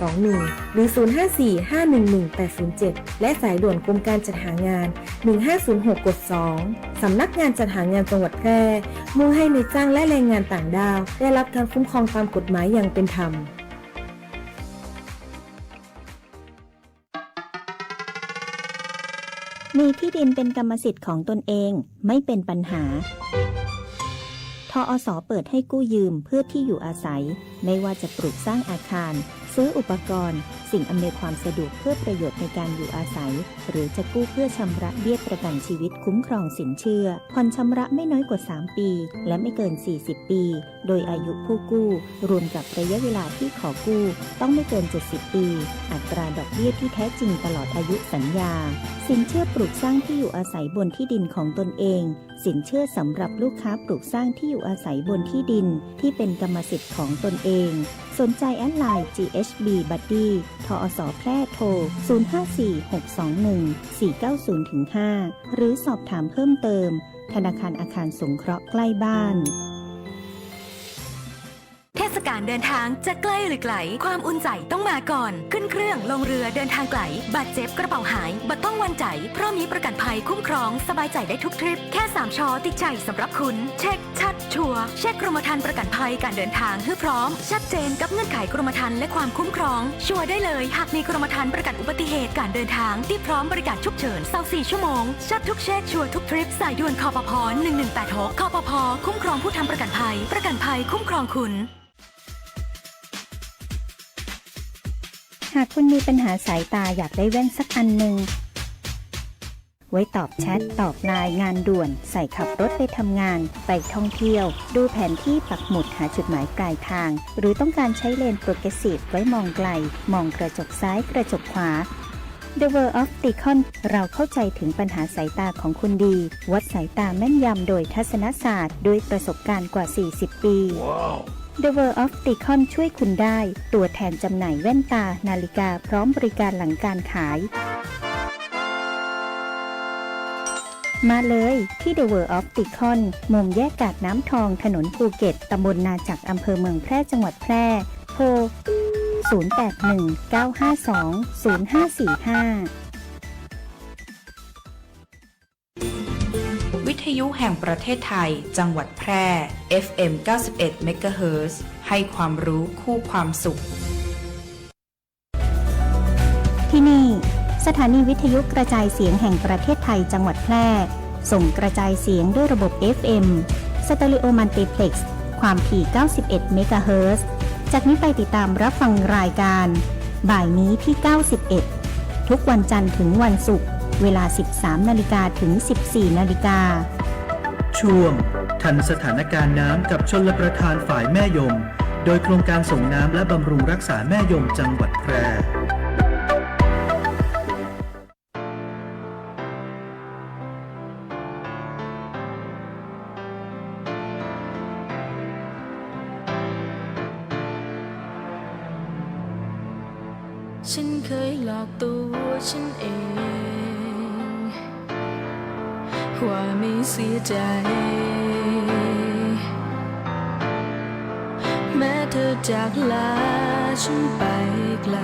054-511-821 หรือ 054-511-807 และสายด่วนกรมการจัดหางาน 1506 กด 2 สำนักงานจัดหางานจังหวัดแพร่มุ่งให้ในายจ้างและแรงงานต่างด้าวได้รับการคุ้มครองตามกฎหมายอย่างเป็นธรรมมีที่ดินเป็นกรรมสิทธิ์ของตนเองไม่เป็นปัญหาทอส.เปิดให้กู้ยืมเพื่อที่อยู่อาศัยไม่ว่าจะปลูกสร้างอาคารซื้ออุปกรณ์สิ่งอำนวยความสะดวกเพื่อประโยชน์ในการอยู่อาศัยหรือจะกู้เพื่อชำระเบี้ยประกันชีวิตคุ้มครองสินเชื่อผ่อนชำระไม่น้อยกว่า3ปีและไม่เกิน40ปีโดยอายุผู้กู้รวมกับระยะเวลาที่ขอกู้ต้องไม่เกิน70ปีอัตราดอกเบี้ยที่แท้จริงตลอดอายุสัญญาสินเชื่อปลูกสร้างที่อยู่อาศัยบนที่ดินของตนเองสินเชื่อสำหรับลูกค้าปลูกสร้างที่อยู่อาศัยบนที่ดินที่เป็นกรรมสิทธิ์ของตนเองสนใจแอดไลน์ GHB Buddy ทอส.แพร่โทร 054-621-490-5 หรือสอบถามเพิ่มเติมธนาคารอาคารสงเคราะห์ใกล้บ้านเทศกาลเดินทางจะใกล้หรือไกลความอุ่นใจต้องมาก่อนขึ้นเครื่องลงเรือเดินทางไกลบาดเจ็บกระเป๋าหายบัดต้องวันใจเพราะมีประกันภัยคุ้มครองสบายใจได้ทุกทริปแค่3ชอติดใจสำหรับคุณเช็คชัดชัวร์เช็คกรมธรรม์ประกันภัยการเดินทางให้พร้อมชัดเจนกับเงื่อนไขกรมธรรม์และความคุ้มครองชัวร์ได้เลยหากมีกรมธรรม์ประกันอุบัติเหตุการเดินทางที่พร้อมบริการฉุกเฉิน24ชั่วโมงชัดทุกเช็คชัวร์ทุกทริปสายด่วนคปภ1186คปภคุ้มครองผู้ทำประกันภัยคุ้มครองคุณหากคุณมีปัญหาสายตาอยากได้แว่นสักอันหนึ่งไว้ตอบแชทตอบไลน์งานด่วนใส่ขับรถไปทำงานไปท่องเที่ยวดูแผนที่ปักหมุดหาจุดหมายปลายทางหรือต้องการใช้เลนโปรเกรสซีฟไว้มองไกลมองกระจกซ้ายกระจกขวา The World of Opticon เราเข้าใจถึงปัญหาสายตาของคุณดีวัดสายตาแม่นยำโดยทัศนศาสตร์ด้วยประสบการณ์กว่า40ปี wow. The World of Opticon ช่วยคุณได้ตัวแทนจำหน่ายแว่นตานาฬิกาพร้อมบริการหลังการขายมาเลยที่ The World of Opticon มุมแยกกาดน้ำทองถนนภูเก็ตตำบลนาจักอำเภอเมืองแพร่จังหวัดแพร่โทร0819520545วิทยุแห่งประเทศไทยจังหวัดแพร่ FM 91 เมกะเฮิรตซ์ให้ความรู้คู่ความสุขที่นี่สถานีวิทยุกระจายเสียงแห่งประเทศไทยจังหวัดแพร่ส่งกระจายเสียงด้วยระบบ FM สเตอริโอมัลติเพล็กซ์ความถี่91 เมกะเฮิรตซ์จากนี้ไปติดตามรับฟังรายการบ่ายนี้ที่91ทุกวันจันทร์ถึงวันศุกร์เวลา 13 นาฬิกาถึง 14 นาฬิกาช่วงทันสถานการณ์น้ำกับชลประทานฝ่ายแม่ยมโดยโครงการส่งน้ำและบำรุงรักษาแม่ยมจังหวัดแพร่ฉันเคยหลอกตัวฉันเองว่าไม่เสียใจแม้เธอจากลาฉันไปไกล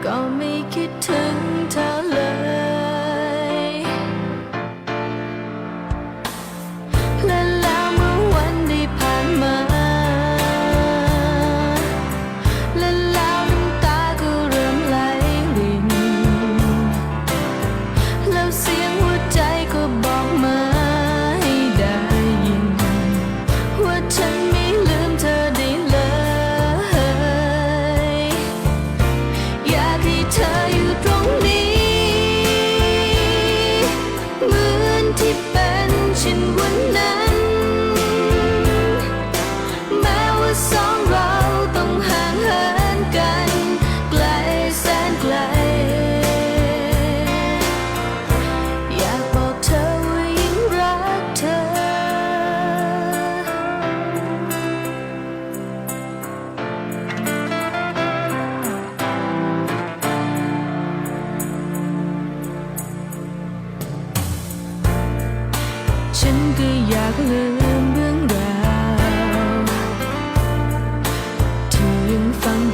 ก็ไม่คิดถึงเธอเลยและแล้วเมื่อวันได้ผ่านมาอยากให้เธออยู่ตรงนี้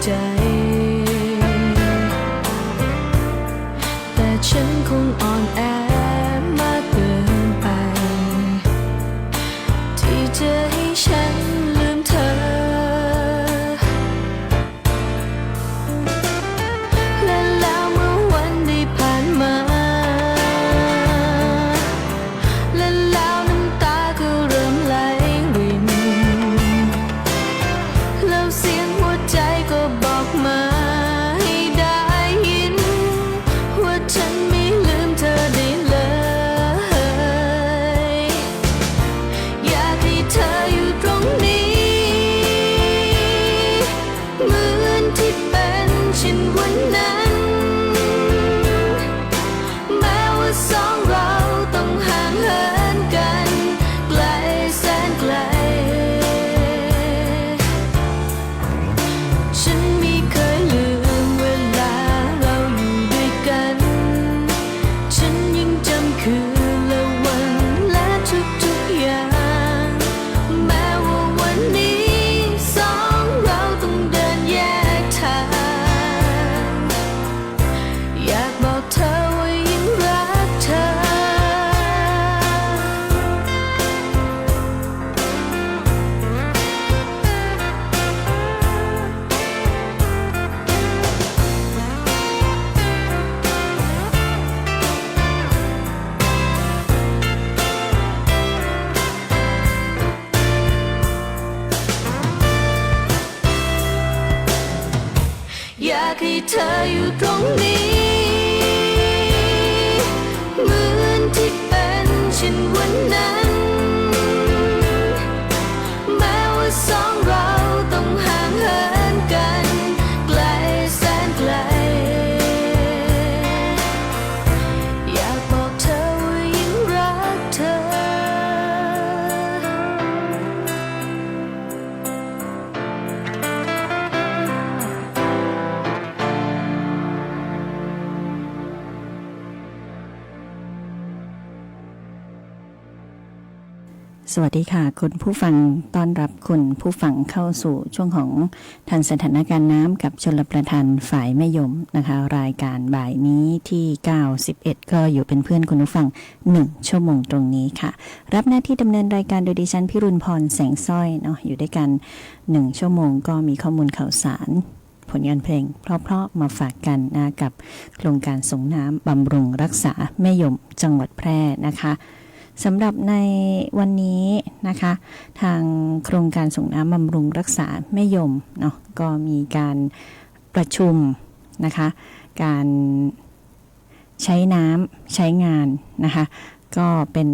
ใจแต่ฉันคงอ่อนแอมากเกินไปที่จะให้ฉันลืมเธอและแล้วเมื่อวันได้ผ่านมาและแล้วน้ำตาก็เริ่มไหลรินแล้วเสียงหัวใจก็บอกมาให้ได้ยินว่าฉันไม่ลืมเธอได้เลยอยากให้เธออยู่ตรงนี้เหมือนที่เป็นฉันวันนั้นแม้ว่าสองเราต้องห่างเหินกันไกลแสนไกลฉันไม่เคยลืมเวลาเราอยู่ด้วยกันฉันยังจำคืนและวันและทุกๆอย่างแม้ว่าวันนี้สองเราต้องเดินแยกทางอยากบอกเธอว่ายังรักเธออยากให้เธออยู่ตรงนี้เหมือนที่เป็นฉันวันนั้นแม้ว่าสองเราต้องห่างเหินกันไกลแสนไกลอยากบอกเธอว่ายังรักเธอ สวัสดีค่ะคุณผู้ฟังต้อนรับคุณผู้ฟังเข้าสู่ช่วงของทันสถานการณ์น้ำกับชลประทานฝ่ายแม่ยมนะคะรายการบ่ายนี้ที่91ก็อยู่เป็นเพื่อนคุณผู้ฟัง1ชั่วโมงตรงนี้ค่ะรับหน้าที่ดำเนินรายการโดยดิฉันพิรุณพรแสงสร้อยเนาะอยู่ด้วยกัน1ชั่วโมงก็มีข้อมูลข่าวสารผลงานเพลงเพราะๆมาฝากกันนะกับโครงการส่งน้ำบำรุงรักษาแม่ยมจังหวัดแพร่นะคะสำหรับในวันนี้นะคะทางโครงการส่งน้ำบำรุงรักษาแม่ยมเนาะก็มีการประชุมนะคะการใช้น้ำใช้งานนะคะก็เป็น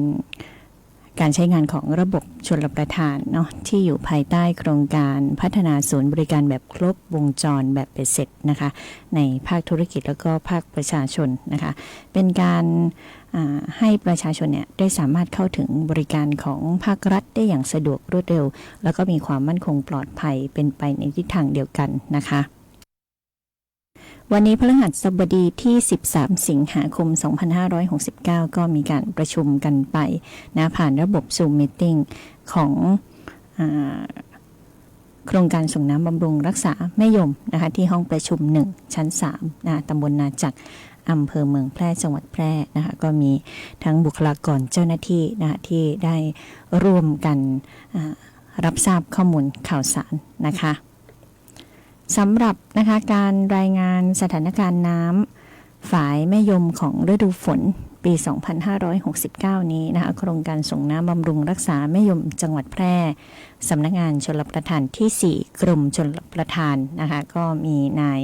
การใช้งานของระบบชลประทานเนาะที่อยู่ภายใต้โครงการพัฒนาศูนย์บริการแบบครบวงจรแบบเบ็ดเสร็จนะคะในภาคธุรกิจแล้วก็ภาคประชาชนนะคะเป็นการให้ประชาชนเนี่ยได้สามารถเข้าถึงบริการของภาครัฐได้อย่างสะดวกรวดเร็วแล้วก็มีความมั่นคงปลอดภัยเป็นไปในทิศทางเดียวกันนะคะวันนี้พฤหัสบดีที่13สิงหาคม2569ก็มีการประชุมกันไปนะผ่านระบบ Zoom Meeting ของโครงการส่งน้ำบำรุงรักษาแม่ยมนะคะที่ห้องประชุม1ชั้น3นะตำบลนาจักรอำเภอเมืองแพร่จังหวัดแพร่นะคะก็มีทั้งบุคลากรเจ้าหน้าที่นะคะที่ได้ร่วมกันรับทราบข้อมูลข่าวสารนะคะสำหรับนะคะการรายงานสถานการณ์น้ำฝายแม่ยมของฤดูฝนปี 2569 นี้นะคะโครงการส่งน้ำบำรุงรักษาแม่ยมจังหวัดแพร่สำนักงานชลประทานที่4กรมชลประทานนะคะก็มีนาย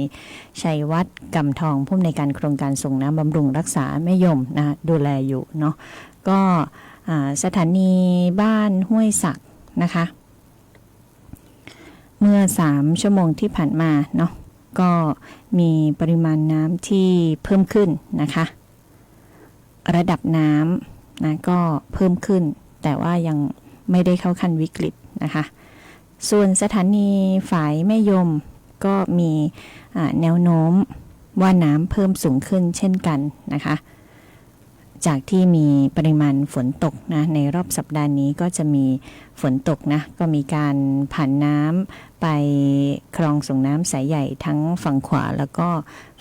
ชัยวัฒน์กำทองผู้อำนวยการโครงการส่งน้ำบำรุงรักษาแม่ยมนะคะดูแลอยู่เนาะก็สถานีบ้านห้วยสักนะคะเมื่อ3ชั่วโมงที่ผ่านมาเนาะก็มีปริมาณน้ำที่เพิ่มขึ้นนะคะระดับน้ำนะก็เพิ่มขึ้นแต่ว่ายังไม่ได้เข้าขั้นวิกฤตนะคะส่วนสถานีฝายแม่ยมก็มีแนวโน้มว่าน้ำเพิ่มสูงขึ้นเช่นกันนะคะจากที่มีปริมาณฝนตกนะในรอบสัปดาห์นี้ก็จะมี ฝนตกนะก็มีการผ่านน้ำไปคลองส่งน้ำสายใหญ่ทั้งฝั่งขวาแล้วก็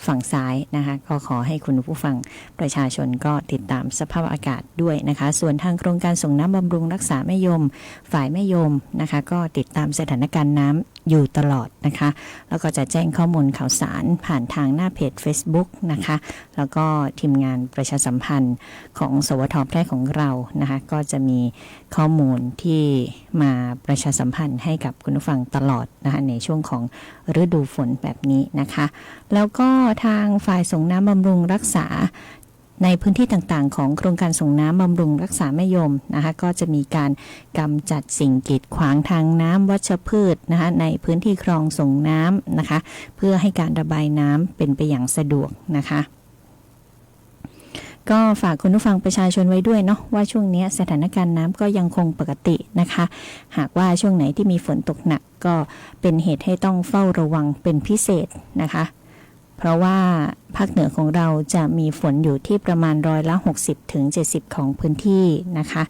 ฝั่งซ้ายนะคะก็ขอให้คุณผู้ฟังประชาชนก็ติดตามสภาพอากาศด้วยนะคะส่วนทางโครงการส่งน้ำบำรุงรักษาแม่ยมฝ่ายแม่ยมนะคะก็ติดตามสถานการณ์น้ำอยู่ตลอดนะคะแล้วก็จะแจ้งข้อมูลข่าวสารผ่านทางหน้าเพจ Facebook นะคะแล้วก็ทีมงานประชาสัมพันธ์ของสวท.แพร่ของเรานะคะก็จะมีข้อมูลที่มาประชาสัมพันธ์ให้กับคุณผู้ฟังตลอดนะคะในช่วงของฤดูฝนแบบนี้นะคะแล้วก็ทางฝ่ายส่งน้ำบำรุงรักษาในพื้นที่ต่างๆของโครงการส่งน้ำบำรุงรักษาแม่ยมนะคะก็จะมีการกำจัดสิ่งกีดขวางทางน้ำวัชพืชนะคะในพื้นที่คลองส่งน้ำนะคะเพื่อให้การระบายน้ำเป็นไปอย่างสะดวกนะคะก็ฝากคุณผู้ฟังประชาชนไว้ด้วยเนาะว่าช่วงนี้สถานการณ์น้ำก็ยังคงปกตินะคะหากว่าช่วงไหนที่มีฝนตกหนักก็เป็นเหตุให้ต้องเฝ้าระวังเป็นพิเศษนะคะเพราะว่าภาคเหนือของเราจะมีฝนอยู่ที่ประมาณ60-70%ของพื้นที่นะคะ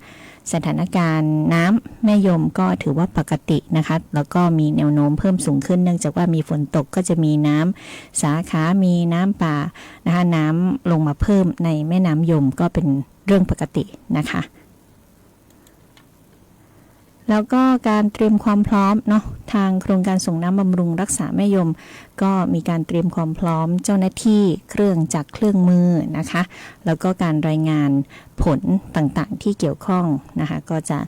สถานการณ์น้ำแม่ยมก็ถือว่าปกตินะคะแล้วก็มีแนวโน้มเพิ่มสูงขึ้นเนื่องจากว่ามีฝนตกก็จะมีน้ำสาขามีน้ำป่านะคะน้ำลงมาเพิ่มในแม่น้ำยมก็เป็นเรื่องปกตินะคะแล้วก็การเตรียมความพร้อมเนาะทางโครงการส่งน้ำบำรุงรักษาแม่ยมก็มีการเตรียมความพร้อมเจ้าหน้าที่เครื่องจักรเครื่องมือนะคะแล้วก็การรายงานผลต่างๆที่เกี่ยวข้องนะคะก็จะ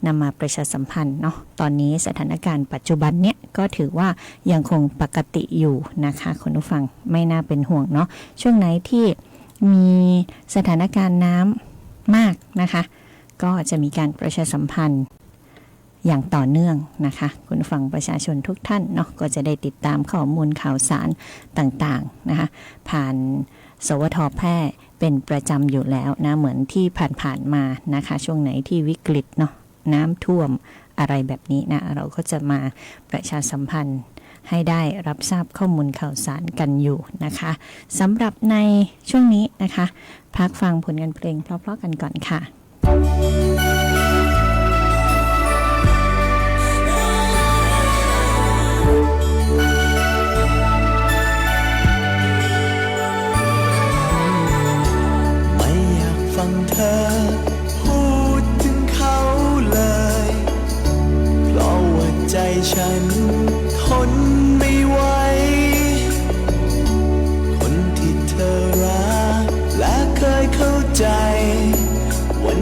นำมาประชาสัมพันธ์เนาะตอนนี้สถานการณ์ปัจจุบันเนี้ยก็ถือว่ายังคงปกติอยู่นะคะคุณผู้ฟังไม่น่าเป็นห่วงเนาะช่วงไหนที่มีสถานการณ์น้ำมากนะคะก็จะมีการประชาสัมพันธ์อย่างต่อเนื่องนะคะคุณฟังประชาชนทุกท่านเนาะก็จะได้ติดตามข้อมูลข่าวสารต่างๆนะคะผ่านสวท.แพร่เป็นประจำอยู่แล้วนะเหมือนที่ผ่านๆมานะคะช่วงไหนที่วิกฤตเนาะน้ำท่วมอะไรแบบนี้นะเราก็จะมาประชาสัมพันธ์ให้ได้รับทราบข้อมูลข่าวสารกันอยู่นะคะสำหรับในช่วงนี้นะคะพักฟังผลงานเพลงเพราะๆกันก่อนค่ะฟังเธอพูดถึงเขาเลยเพราะว่าใจฉันทนไม่ไหวคนที่เธอรักและเคยเข้าใจวัน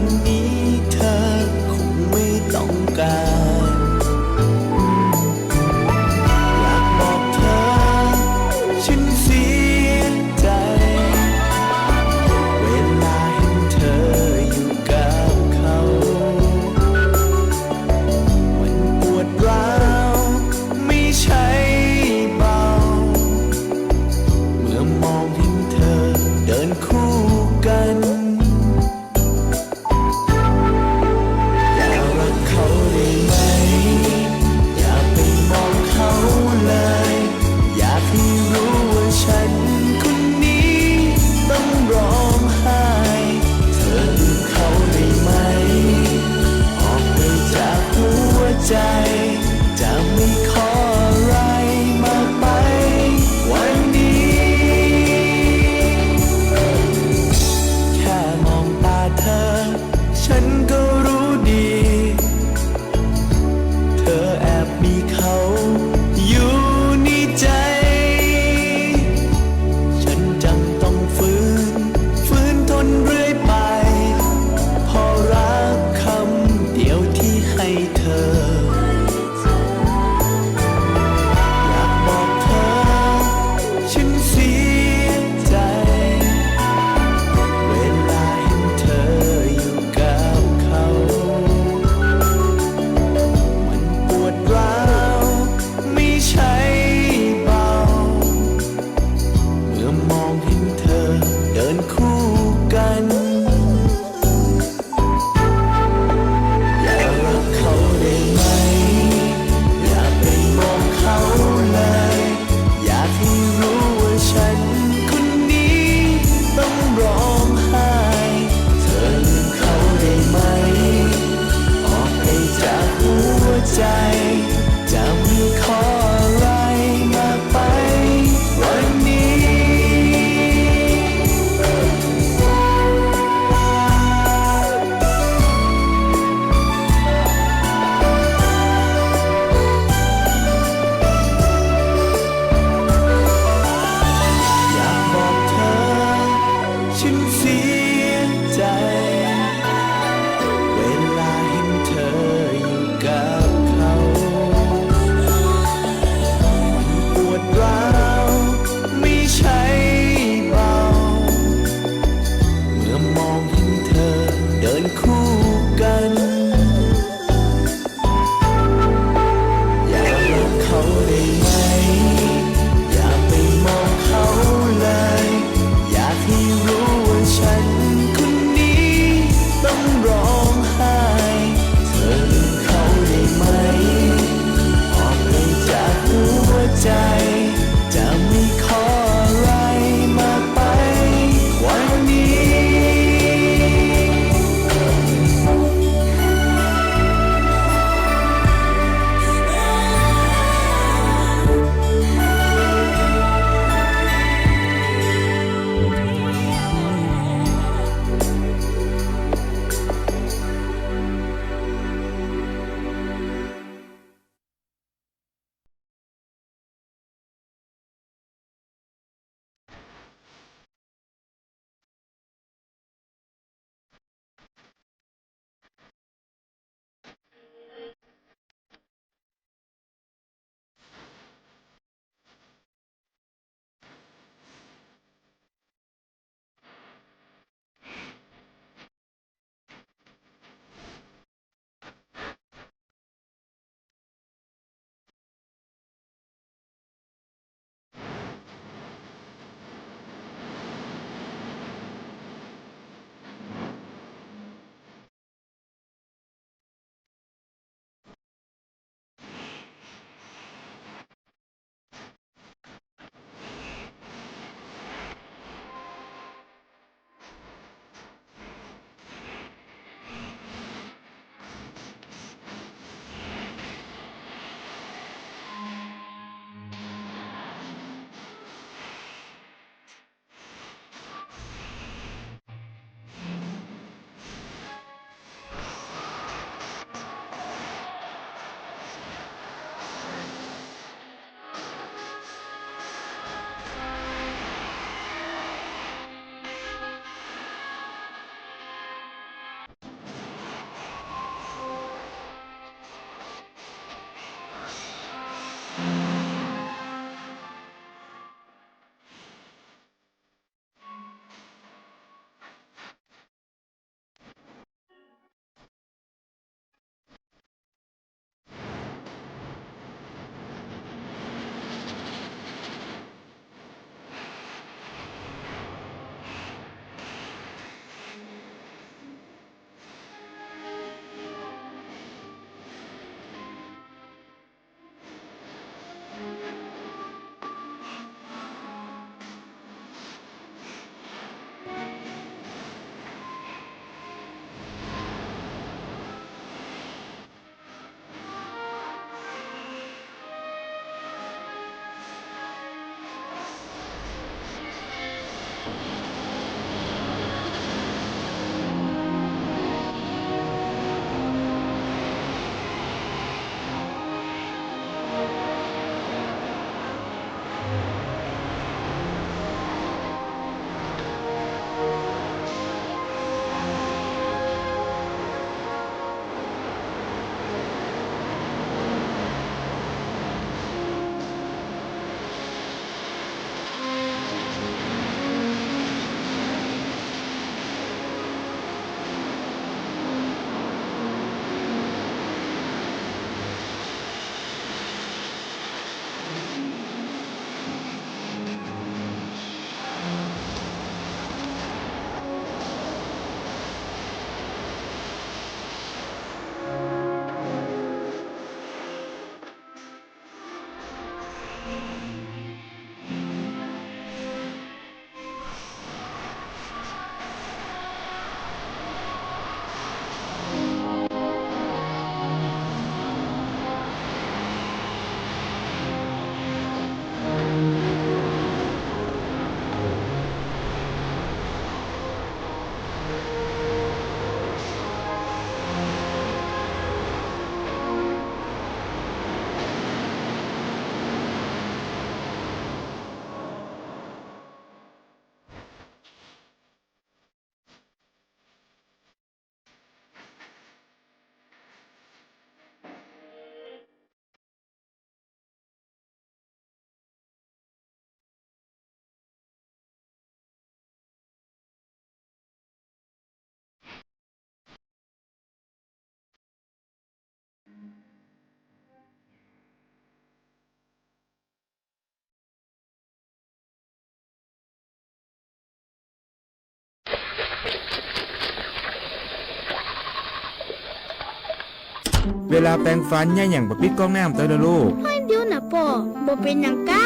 เวลาแปรงฟันย่าอย่างบ่ปิดก๊อกน้ำตัวละลูก เดี๋ยวนะป่อบ่เป็นหยังก้า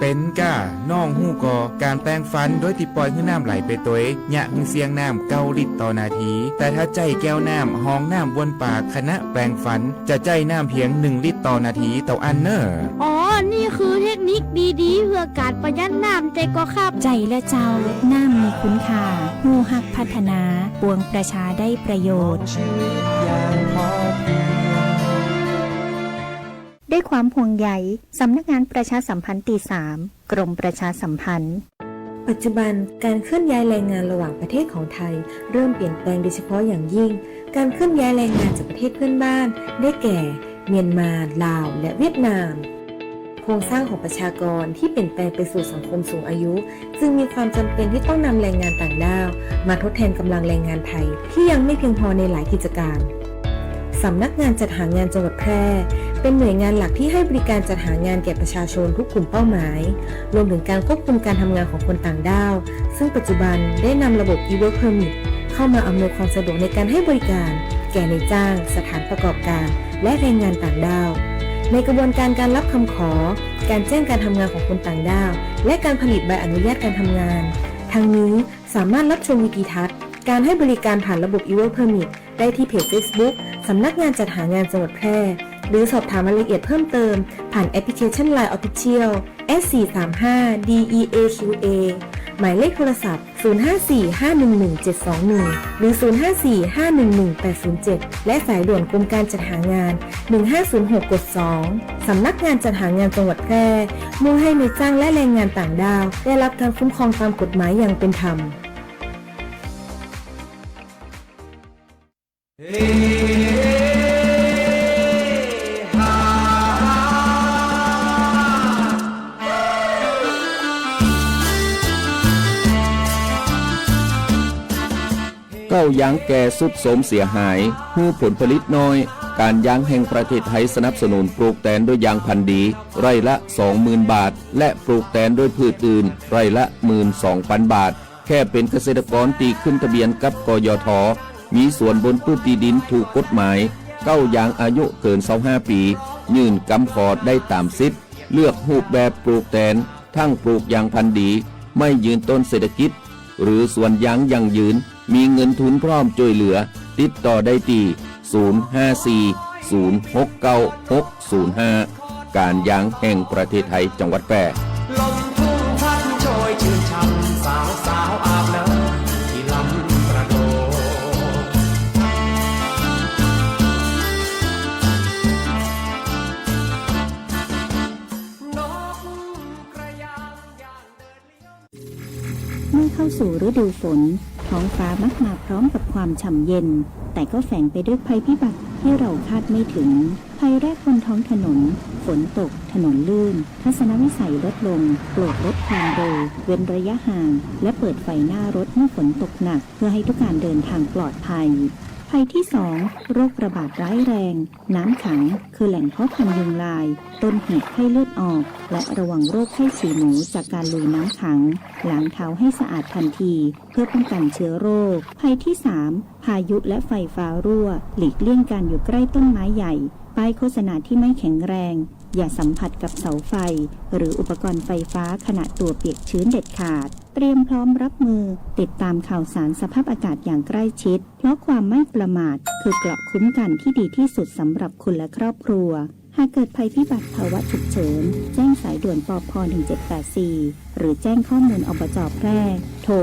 เป็นก้าน้องหู้กอการแปรงฟันโดยที่ปล่อยให้น้ำไหลไปตัวเองยะหึงเสียงน้ำ9 ลิตรต่อนาทีแต่ถ้าใจแก้วน้ำห้องน้ำวนปากขณะแปรงฟันจะใจน้ำเพียง1 ลิตรต่อนาทีต่ออันเนอร์ อ๋อ นี่คือเทคนิคดีๆ เพื่อการประหยัดน้ำใจก็ครับ ใจและเจ้าน้ำมีคุณค่าหูหักพัฒนาปวงประชาได้ประโยชน์ด้วยความห่วงใยสำนักงานประชาสัมพันธ์ตี3กรมประชาสัมพันธ์ปัจจุบันการเคลื่อนย้ายแรงงานระหว่างประเทศของไทยเริ่มเปลี่ยนแปลงโดยเฉพาะอย่างยิ่งการเคลื่อนย้ายแรงงานจากประเทศเพื่อนบ้านได้แก่เมียนมาลาวและเวียดนามโครงสร้างของประชากรที่เปลี่ยนแปลงไปสู่สังคมสูงอายุจึงมีความจำเป็นที่ต้องนำแรงงานต่างด้าวมาทดแทนกำลังแรงงานไทยที่ยังไม่เพียงพอในหลายกิจการสำนักงานจัดหางานจังหวัดแพร่เป็นหน่วยงานหลักที่ให้บริการจัดหางานแก่ประชาชนทุกกลุ่มเป้าหมายรวมถึงการควบคุมการทำงานของคนต่างด้าวซึ่งปัจจุบันได้นำระบบ e-work permit เข้ามาอำนวยความสะดวกในการให้บริการแก่นายจ้างสถานประกอบการและแรงงานต่างด้าวในกระบวนการการรับคำขอการแจ้งการทำงานของคนต่างด้าวและการผลิตใบอนุญาตการทำงานทั้งนี้สามารถรับชมวิดีทัศน์การให้บริการผ่านระบบ e-work permit ได้ที่เพจ Facebook สำนักงานจัดหางานจังหวัดแพร่หรือสอบถามรายละเอียดเพิ่มเติมผ่านแอปพลิเคชัน LINE Official S435DEAQA หมายเลขโทรศัพท์ 0545117721 หรือ 0545118807 และสายด่วนกรมการจัดหางาน 1506 กด 2 สำนักงานจัดหางานจังหวัดแพร่มุ่งให้นายจ้างและแรงงานต่างด้าวได้รับการคุ้มครองตามกฎหมายอย่างเป็นธรรมเก้ายางแก่สุดโทรมเสียหายหื้อผลผลิตน้อยการยางแห่งประเทศไทยสนับสนุนปลูกแตนด้วยยางพันธุ์ดีไร่ละ 20,000 บาทและปลูกแตนด้วยพืชอื่นไร่ละ 12,000 บาทแค่เป็นเกษตรกรตีขึ้นทะเบียนกับกยท.มีส่วนบนพื้นที่ดินถูกกฎหมายเก้ายางอายุเกิน25 ปียื่นกำขอดได้ตามสิทธิ์เลือกรูปแบบปลูกแตนทั้งปลูกยางพันธุ์ดีไม่ยืนต้นเศรษฐกิจหรือสวนยางยั่งยืนมีเงินทุนพร้อมช่วยเหลือติดต่อได้ที่054-069-605การยางแห่งประเทศไทยจังหวัดแพร่ลมทุ่งพัดโชยชื่นช่ำสาวสาวอาบน้ำที่ลำประโดนกกระยางย่างเดินเลี้ยวเมื่อเข้าสู่ฤดูฝนท้องฟ้ามักมาพร้อมกับความฉ่ำเย็นแต่ก็แฝงไปด้วยภัยพิบัติที่เราคาดไม่ถึงภัยแรกบนท้องถนนฝนตกถนนลื่นทัศนวิสัยลดลงโปรดลดความเร็วเว้นระยะห่างและเปิดไฟหน้ารถเมื่อฝนตกหนักเพื่อให้ทุกการเดินทางปลอดภัยภัยที่ 2 โรคระบาดร้ายแรงน้ำขังคือแหล่งเพาะพันธุ์ยุงลายต้นเหตุไข้เลือดออกและระวังโรคไข้ฉี่หนูจากการลุยน้ำขังล้างเท้าให้สะอาดทันทีเพื่อป้องกันเชื้อโรคภัยที่ 3 พายุและไฟฟ้ารั่วหลีกเลี่ยงการอยู่ใกล้ต้นไม้ใหญ่ป้ายโฆษณาที่ไม่แข็งแรงอย่าสัมผัสกับเสาไฟหรืออุปกรณ์ไฟฟ้าขณะตัวเปียกชื้นเด็ดขาดเตรียมพร้อมรับมือติดตามข่าวสารสภาพอากาศอย่างใกล้ชิดเพราะความไม่ประมาทคือเกราะคุ้มกันที่ดีที่สุดสำหรับคุณและครอบครัวหากเกิดภัยพิบัติภาวะฉุกเฉินแจ้งสายด่วนปพ1784หรือแจ้งข้อมูลอบจ.แพร่โทร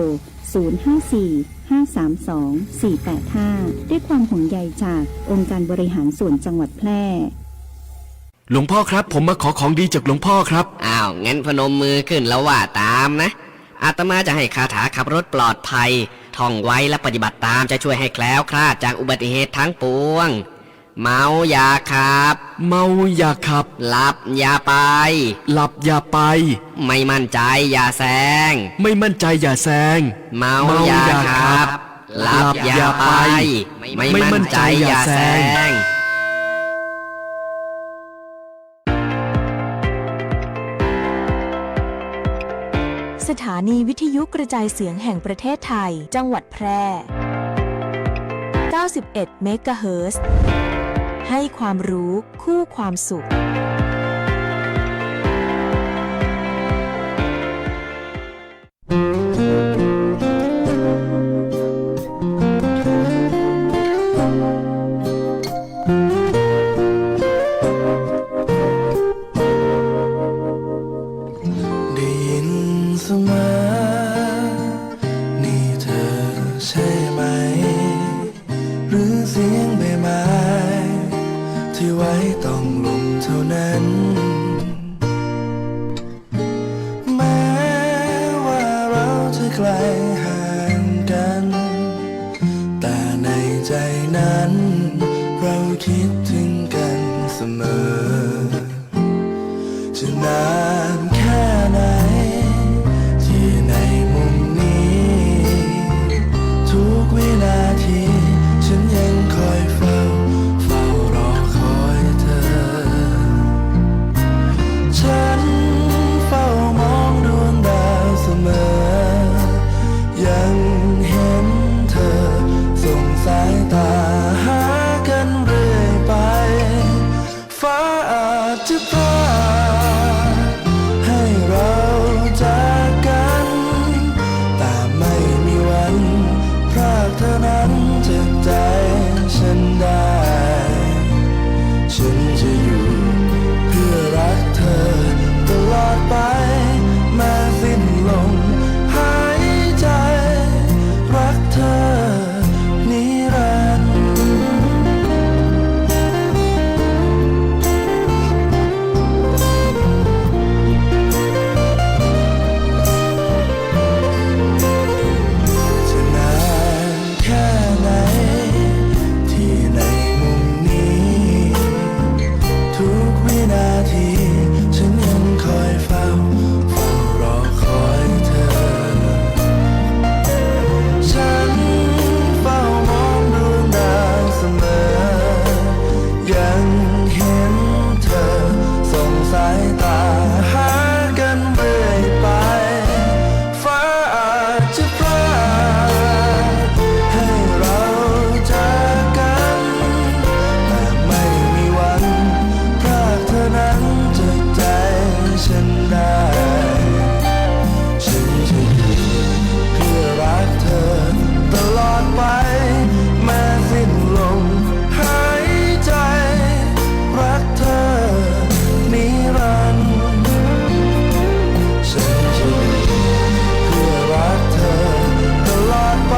054-532-485ด้วยความห่วงใยจากองค์การบริหารส่วนจังหวัดแพร่หลวงพ่อครับผมมาขอของดีจากหลวงพ่อครับอ้าวงั้นพนมมือขึ้นแล้วว่าตามนะอาตมาจะให้คาถาขับรถปลอดภัยท่องไว้และปฏิบัติตามจะช่วยให้แคล้วคลาดจากอุบัติเหตุทั้งปวงเมาอย่าขับเมาอย่าขับหลับอย่าไปหลับอย่าไปไม่มั่นใจอย่าแซงไม่มั่นใจอย่าแซงเมาอย่าขับหลับอย่าไปไม่มั่นใจอย่าแซงสถานีวิทยุกระจายเสียงแห่งประเทศไทยจังหวัดแพร่91 เมกะเฮิรตซ์ ให้ความรู้คู่ความสุขได้ยินเสมอนี่เธอใช่ไหมหรือเสียงใบไม้ที่ไว้ต้องลมเท่านั้นแม้ว่าเราจะไกลห่างกันแต่ในใจนั้นเราคิดถึงกันเสมอจะนานแค่ไหนที่ในมุมนี้ทุกวินาทีฉันยังคอยเฝ้ารอคอยเธอฉันเฝ้ามองดวงดาวเสมอยังเห็นเธอส่งสายตาหากันเรื่อยไปฟ้าอาจจะพาให้เราจากกันแต่ไม่มีวันพรากเธอนั้นจากใจฉันได้ฉันจะอยู่เพื่อรักเธอตลอดไปแม้สิ้นลมหายใจรักเธอนิรันดร์จะนานแค่ไหนที่ในมุมนี้ทุกวินาทีฉันยังคอยเฝ้ารอคอยเธอฉันเฝ้ามองดวงดาวเสมอยังเห็นเธอส่งสายตาหากันเรื่อยไปฟ้าอาจจะพรากให้เราจากกันแต่ไม่มีวันพรากเธอนั้นจากใจฉันได้ฉันจะอยู่เพื่อรักเธอตลอดไปแม้สิ้นลมหายใจรักเธอนิรันดร์ฉันจะอยู่เพื่อรักเธอตลอดไป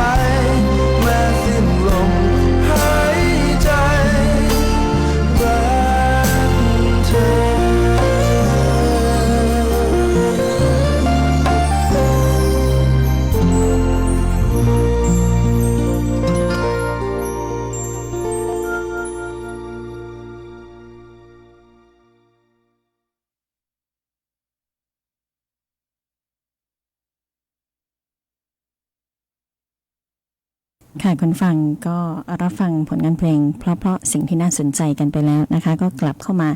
แม้สิ้นลมหายใจรักเธอ ค่ะคุณฟังก็รับฟังผลงานเพลงเพราะๆสิ่งที่น่าสนใจกันไปแล้วนะคะก็กลับเข้ามา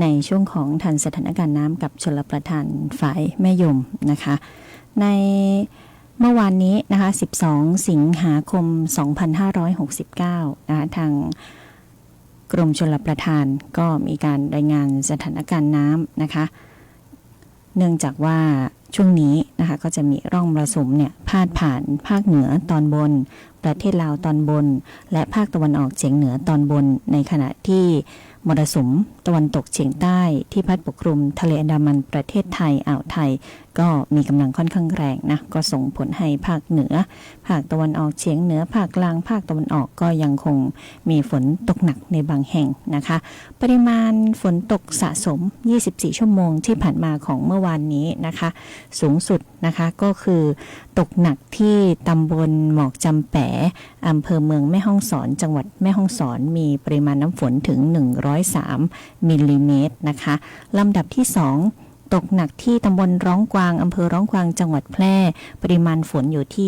ในช่วงของทันสถานการณ์น้ำกับชลประทานฝ่ายแม่ยมนะคะในเมื่อวานนี้นะคะ12สิงหาคม2569นะคะทางกรมชลประทานก็มีการรายงานสถานการณ์น้ำนะคะเนื่องจากว่าช่วงนี้นะคะก็จะมีร่องมรสุมเนี่ยพาดผ่านภาคเหนือตอนบนประเทศลาวตอนบนและภาคตะวันออกเฉียงเหนือตอนบนในขณะที่มรสุมตะวันตกเฉียงใต้ที่พัดปกคลุมทะเลอันดามันประเทศไทยอ่าวไทยก็มีกำลังค่อนข้างแรงนะก็ส่งผลให้ภาคเหนือภาคตะวันออกเฉียงเหนือภาคกลางภาคตะวันออกก็ยังคงมีฝนตกหนักในบางแห่งนะคะปริมาณฝนตกสะสม24ชั่วโมงที่ผ่านมาของเมื่อวานนี้นะคะสูงสุดนะคะก็คือตกหนักที่ตำบลหมอกจำแปะอำเภอเมืองแม่ฮ่องสอนจังหวัดแม่ฮ่องสอนมีปริมาณน้ำฝนถึง103มิลลิเมตรนะคะลำดับที่2ตกหนักที่ตำบลร้องกวางอำเภอร้องกวางจังหวัดแพร่ปริมาณฝนอยู่ที่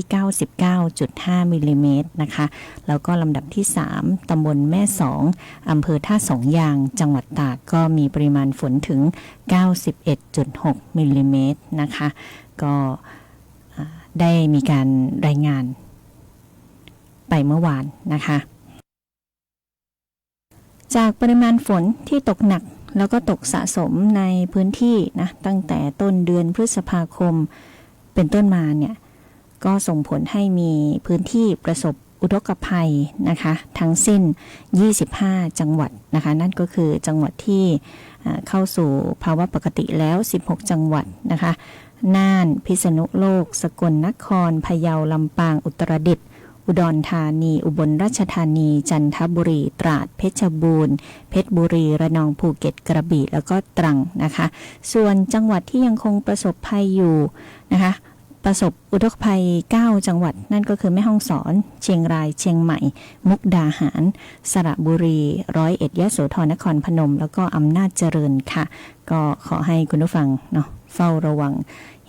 99.5 มิลลิเมตรนะคะแล้วก็ลำดับที่3ตำบลแม่สองอำเภอท่าสองยางจังหวัดตากก็มีปริมาณฝนถึง 91.6 มิลลิเมตรนะคะก็ได้มีการรายงานไปเมื่อวานนะคะ จากปริมาณฝนที่ตกหนักแล้วก็ตกสะสมในพื้นที่นะตั้งแต่ต้นเดือนพฤษภาคมเป็นต้นมาเนี่ยก็ส่งผลให้มีพื้นที่ประสบอุทกภัยนะคะทั้งสิ้น25จังหวัดนะคะนั่นก็คือจังหวัดที่เข้าสู่ภาวะปกติแล้ว16จังหวัดนะคะน่านพิษณุโลกสกลนครพะเยาลำปางอุตรดิตถ์อุดรธานีอุบลราชธานีจันทบุรีตราดเพชรบูรณ์เพชรบุรีระนองภูเก็ตกระบี่แล้วก็ตรังนะคะส่วนจังหวัดที่ยังคงประสบภัยอยู่นะคะประสบอุทกภัย9จังหวัดนั่นก็คือแม่ฮ่องสอนเชียงรายเชียงใหม่มุกดาหารสระบุรี101ยโสธรนครพนมแล้วก็อำนาจเจริญค่ะก็ขอให้คุณผู้ฟังเนาะเฝ้าระวัง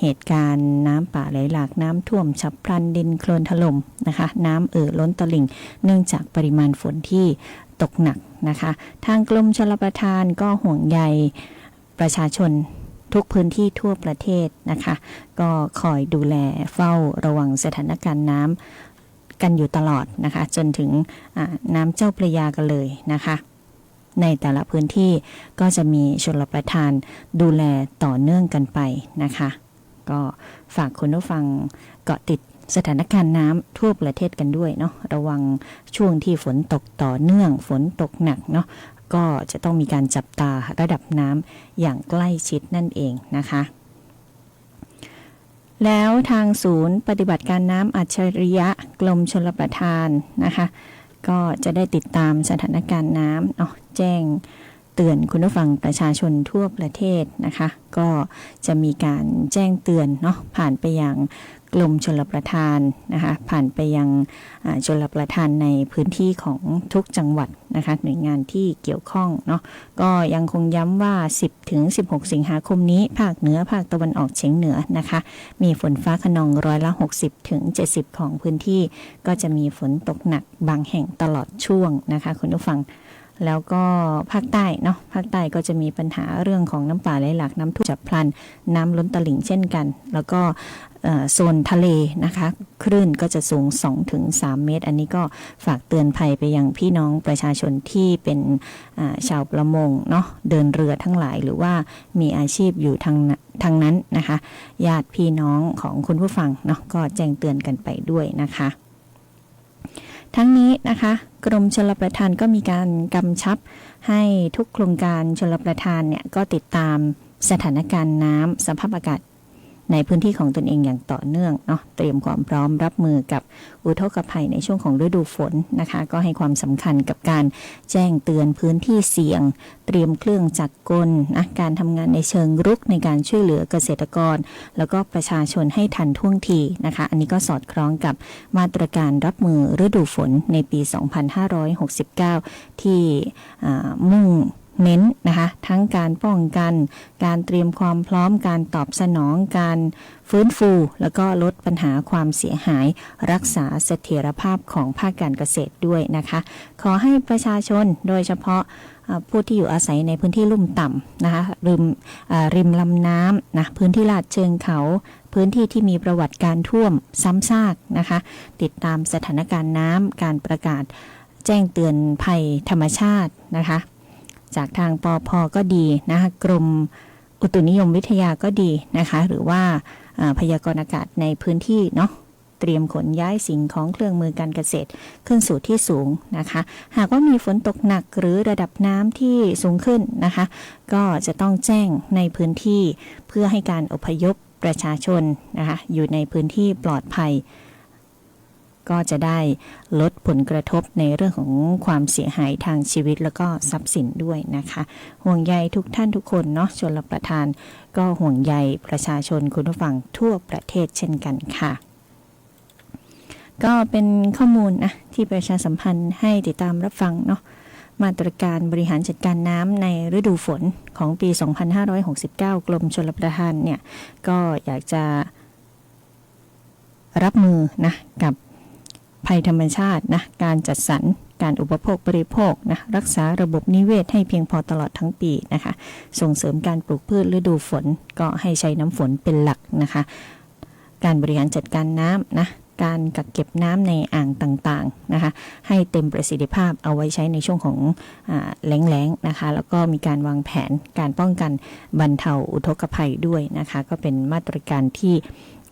เหตุการณ์น้ำป่าไหลหลากน้ำท่วมฉับพลันดินโคลนถล่มนะคะน้ำล้นตลิ่งเนื่องจากปริมาณฝนที่ตกหนักนะคะทางกรมชลประทานก็ห่วงใยประชาชนทุกพื้นที่ทั่วประเทศนะคะก็คอยดูแลเฝ้าระวังสถานการณ์น้ำกันอยู่ตลอดนะคะจนถึงน้ำเจ้าพระยากันเลยนะคะในแต่ละพื้นที่ก็จะมีชลประทานดูแลต่อเนื่องกันไปนะคะก็ฝากคุณผู้ฟังเกาะติดสถานการณ์น้ำทั่วประเทศกันด้วยเนาะระวังช่วงที่ฝนตกต่อเนื่องฝนตกหนักเนาะก็จะต้องมีการจับตาระดับน้ำอย่างใกล้ชิดนั่นเองนะคะแล้วทางศูนย์ปฏิบัติการน้ำอัจฉริยะกรมชลประทานนะคะก็จะได้ติดตามสถานการณ์น้ำแจ้งเตือนคุณผู้ฟังประชาชนทั่วประเทศนะคะก็จะมีการแจ้งเตือนเนาะผ่านไปยังกรมชลประทานนะคะผ่านไปยังชลประทานในพื้นที่ของทุกจังหวัดนะคะหน่วยงานที่เกี่ยวข้องเนาะก็ยังคงย้ำว่า 10-16 สิงหาคมนี้ภาคเหนือภาคตะวันออกเฉียงเหนือนะคะมีฝนฟ้าคะนอง60-70%ของพื้นที่ก็จะมีฝนตกหนักบางแห่งตลอดช่วงนะคะคุณผู้ฟังแล้วก็ภาคใต้เนาะภาคใต้ก็จะมีปัญหาเรื่องของน้ำป่าไหลหลากน้ำท่วมฉับพลันน้ำล้นตลิ่งเช่นกันแล้วก็โซนทะเลนะคะคลื่นก็จะสูง 2-3 เมตรอันนี้ก็ฝากเตือนภัยไปยังพี่น้องประชาชนที่เป็นชาวประมงเนาะเดินเรือทั้งหลายหรือว่ามีอาชีพอยู่ทางนั้นนะคะญาติพี่น้องของคุณผู้ฟังเนาะก็แจ้งเตือนกันไปด้วยนะคะทั้งนี้นะคะกรมชลประทานก็มีการกำชับให้ทุกโครงการชลประทานเนี่ยก็ติดตามสถานการณ์น้ำสภาพอากาศในพื้นที่ของตนเองอย่างต่อเนื่องเนาะเตรียมความพร้อมรับมือกับอุทกภัยในช่วงของฤดูฝนนะคะก็ให้ความสำคัญกับการแจ้งเตือนพื้นที่เสี่ยงเตรียมเครื่องจักรกลนะการทำงานในเชิงรุกในการช่วยเหลือเกษตรกรแล้วก็ประชาชนให้ทันท่วงทีนะคะอันนี้ก็สอดคล้องกับมาตรการรับมือฤดูฝนในปี 2569 ที่มุ่งเน้นนะคะทั้งการป้องกันการเตรียมความพร้อมการตอบสนองการฟื้นฟูแล้วก็ลดปัญหาความเสียหายรักษาเสถียรภาพของภาคการเกษตรด้วยนะคะขอให้ประชาชนโดยเฉพาะผู้ที่อยู่อาศัยในพื้นที่ลุ่มต่ำนะคะริมลำน้ำนะพื้นที่ลาดเชิงเขาพื้นที่ที่มีประวัติการท่วมซ้ำซากนะคะติดตามสถานการณ์น้ำการประกาศแจ้งเตือนภัยธรรมชาตินะคะจากทางปภ.ก็ดีนะคะกรมอุตุนิยมวิทยาก็ดีนะคะหรือว่าพยากรณ์อากาศในพื้นที่เนาะเตรียมขนย้ายสิ่งของเครื่องมือการเกษตรขึ้นสู่ที่สูงนะคะหากว่ามีฝนตกหนักหรือระดับน้ำที่สูงขึ้นนะคะก็จะต้องแจ้งในพื้นที่เพื่อให้การอพยพประชาชนนะคะอยู่ในพื้นที่ปลอดภัยก็จะได้ลดผลกระทบในเรื่องของความเสียหายทางชีวิตแล้วก็ทรัพย์สินด้วยนะคะห่วงใยทุกท่านทุกคนเนาะชลประทานก็ห่วงใยประชาชนคุณผู้ฟังทั่วประเทศเช่นกันค่ะก็เป็นข้อมูลนะที่ประชาสัมพันธ์ให้ติดตามรับฟังเนาะมาตรการบริหารจัดการน้ำในฤดูฝนของปี 2569 กรมชลประทานเนี่ยก็อยากจะรับมือนะกับภัยธรรมชาตินะการจัดสรรการอุปโภคบริโภคนะรักษาระบบนิเวศให้เพียงพอตลอดทั้งปีนะคะส่งเสริมการปลูกพืชฤดูฝนก็ให้ใช้น้ำฝนเป็นหลักนะคะการบริหารจัดการน้ำนะ การกักเก็บน้ำในอ่างต่างๆนะคะให้เต็มประสิทธิภาพเอาไว้ใช้ในช่วงของแล้งๆนะคะแล้วก็มีการวางแผนการป้องกันบรรเทาอุทกภัยด้วยนะคะก็เป็นมาตรการที่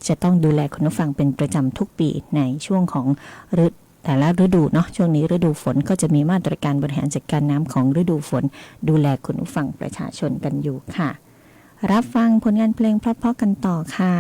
จะต้องดูแลคุณผู้ฟังเป็นประจำทุกปีในช่วงของแต่ละฤดูเนาะช่วงนี้ฤดูฝนก็จะมีมาตรการบริหารจัดการน้ำของฤดูฝนดูแลคุณผู้ฟังประชาชนกันอยู่ค่ะรับฟังผลงานเพลงเพราะๆกันต่อค่ะ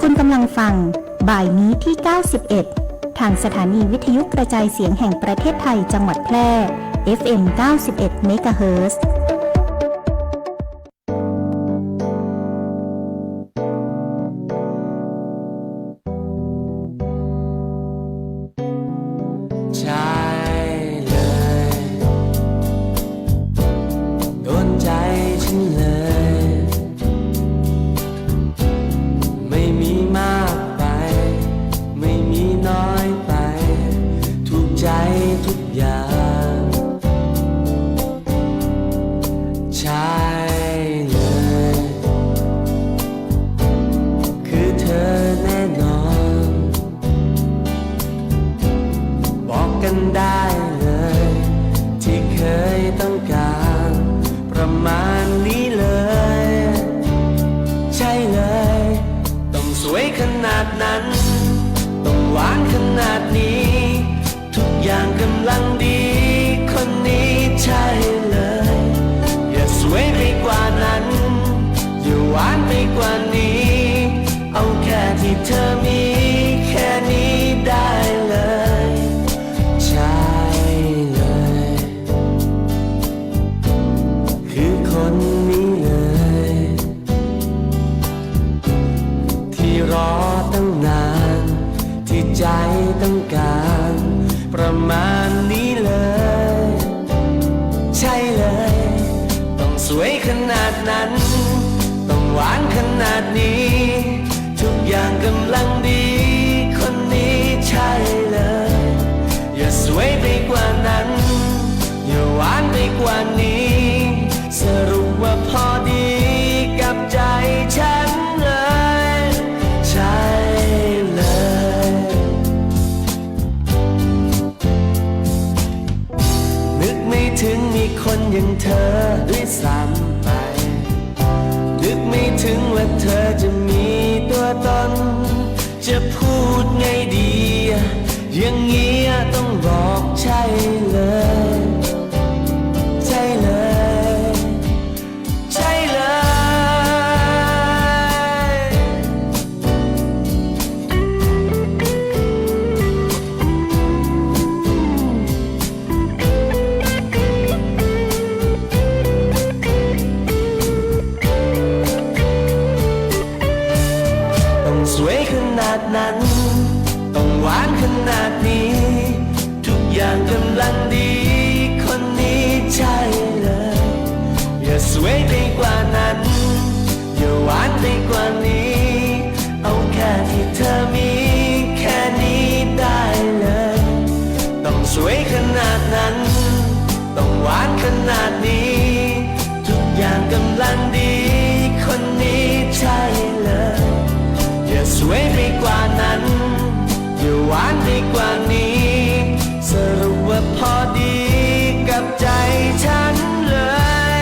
คุณกำลังฟังบ่ายนี้ที่ 91 ทางสถานีวิทยุกระจายเสียงแห่งประเทศไทยจังหวัดแพร่ FM 91 เมกะเฮิรตซ์ ใช่เลยโดนใจฉันเลยไม่มีมากไปไม่มีน้อยไปถูกใจทุกอย่างใช่เลยคือเธอแน่นอนบอกกันได้เลยที่เคยต้องการประมาณนี้เลยใช่เลยต้องสวยขนาดนั้นต้องหวานขนาดนี้ทุกอย่างกำลังดีคนนี้ใช่เลยอย่าสวยไปกว่านั้นอย่าหวานไปกว่านี้เอาแค่ที่เธอมีแค่นี้ได้เลยใช่เลยคือคนนี้เลยที่รอตั้งนานที่ใจต้องการประมาณนี้เลยใช่เลยต้องสวยขนาดนั้นต้องหวานขนาดนี้ทุกอย่างกำลังดีคนนี้ใช่เลยอย่าสวยไปกว่านั้นอย่าหวานไปกว่านี้สรุปว่าพอดีกับใจฉันเลยใช่เลยนึกไม่ถึงมีคนอย่างเธอด้วยซ้ำไปนึกไม่ถึงว่าเธอจะมีตัวตนจะพูดไงดีอย่างเงี้ยต้องบอกใช่เลยใช่เลยใช่เลยต้องสวยขนาดนั้นต้องหวานขนาดนี้ทุกอย่างกำลังดีคนนี้ใช่เลยอย่าสวยไปกว่านั้นอย่าหวานไปกว่านี้เอาแค่ที่เธอมีแค่นี้ได้เลยต้องสวยขนาดนั้นต้องหวานขนาดนี้ทุกอย่างกำลังดีคนนี้ใช่เลยอย่าสวยไปกว่านั้นอย่าหวานไปกว่านี้สรุปว่าพอดีกับใจฉันเลย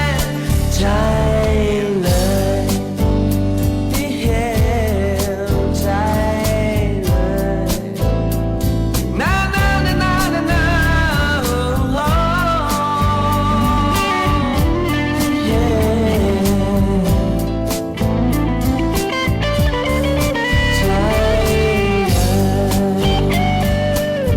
ใช่เลยที่เห็นใช่เลยนานานานานานาโอ้เย่ใช่เลย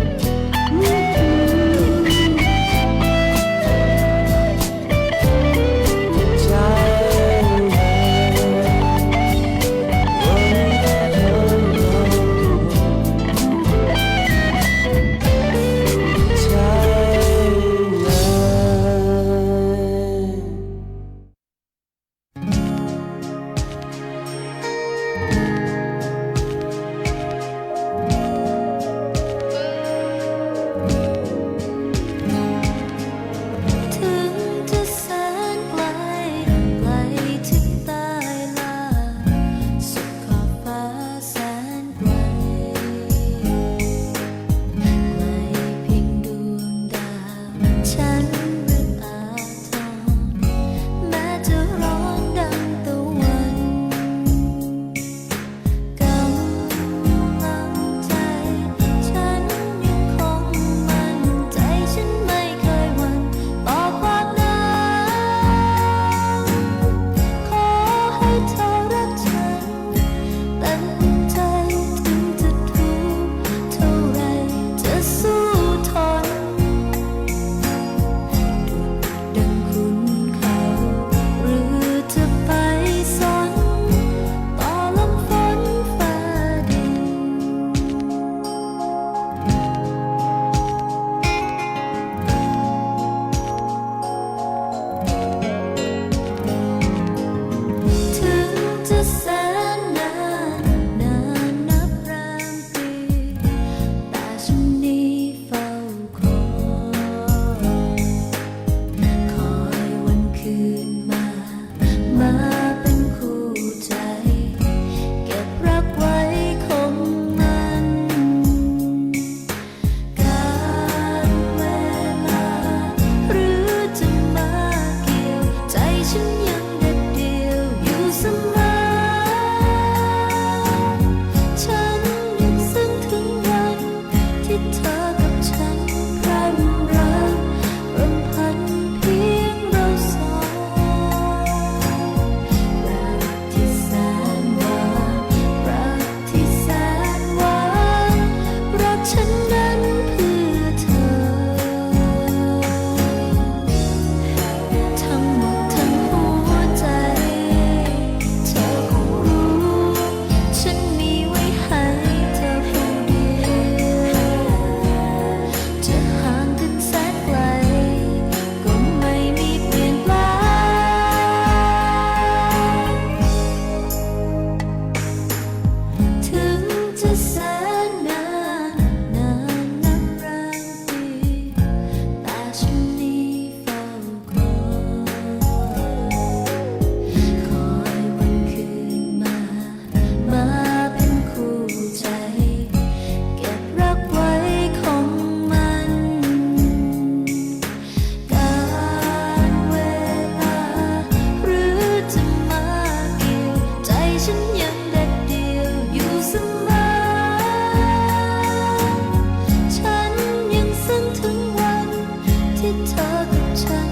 ฉัน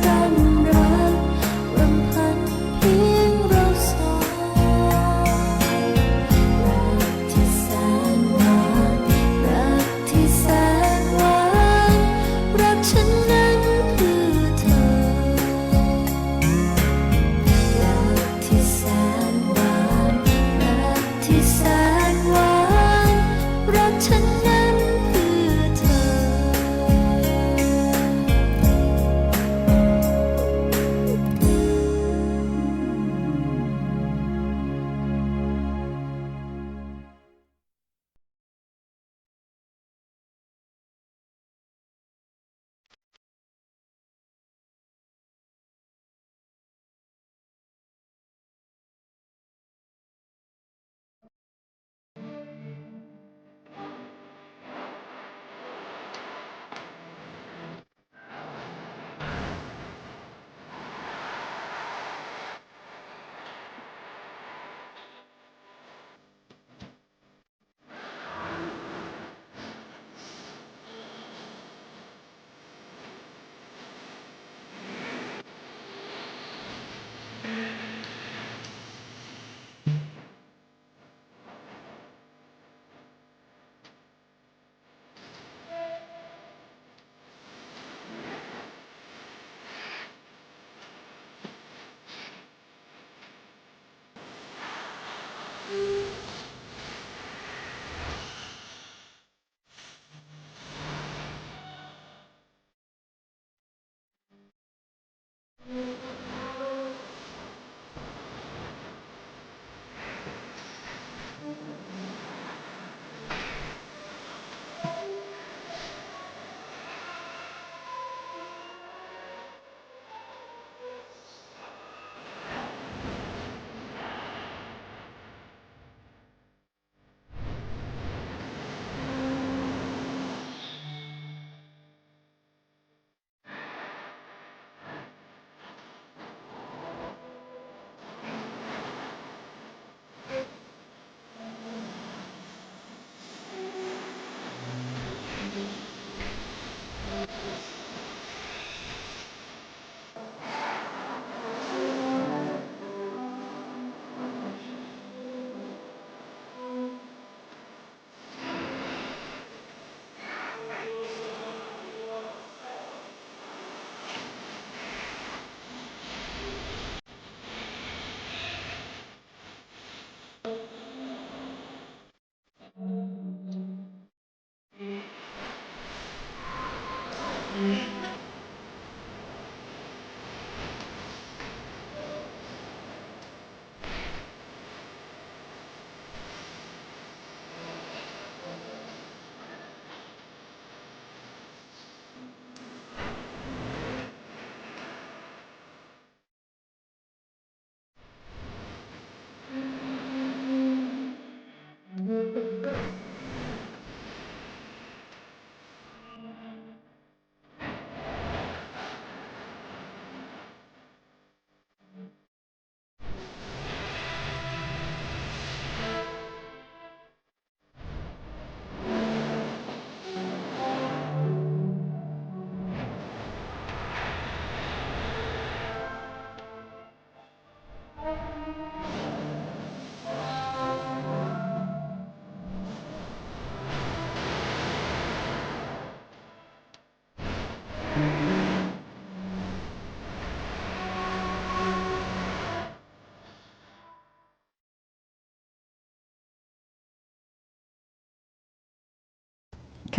ร่ำรักรำพันเพียงเราสองรักที่แสนหวานรักที่แสนหวานรักฉันนั้นเพื่อเธอรักที่แสนหวานรักที่แสนหวานรักฉันนั้นเพื่อเธอ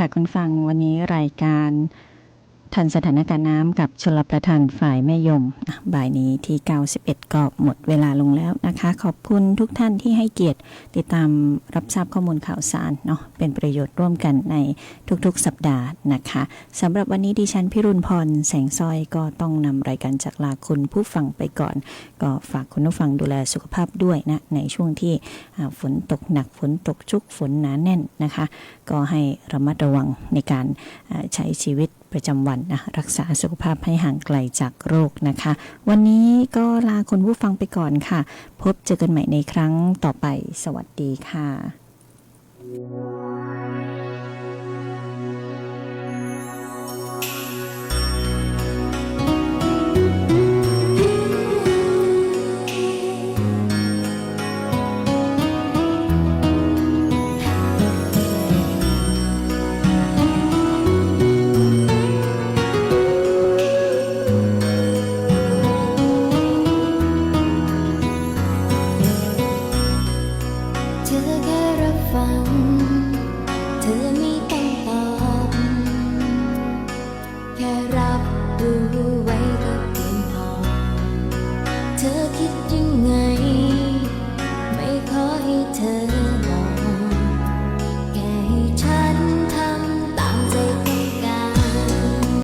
ค่ะคุณฟังวันนี้รายการทันสถานการณ์น้ำกับชลประทานฝ่ายแม่ยมบ่ายนี้ที่91ก็หมดเวลาลงแล้วนะคะขอบคุณทุกท่านที่ให้เกียรติติดตามรับทราบข้อมูลข่าวสารเนาะเป็นประโยชน์ร่วมกันในทุกๆสัปดาห์นะคะสำหรับวันนี้ดิฉันพิรุณพรแสงสร้อยก็ต้องนำรายการจากลาคุณผู้ฟังไปก่อนก็ฝากคุณผู้ฟังดูแลสุขภาพด้วยนะในช่วงที่ฝนตกหนักฝนตกชุกฝนหนาแน่นนะคะก็ให้ระมัดระวังในการใช้ชีวิตประจำวันนะรักษาสุขภาพให้ห่างไกลจากโรคนะคะวันนี้ก็ลาคุณผู้ฟังไปก่อนค่ะพบเจอกันใหม่ในครั้งต่อไปสวัสดีค่ะ เธอแค่รับฟังเธอไม่ต้องตอบแค่รับรู้ไว้ก็เพียงพอเธอคิดยังไงไม่ขอให้เธอ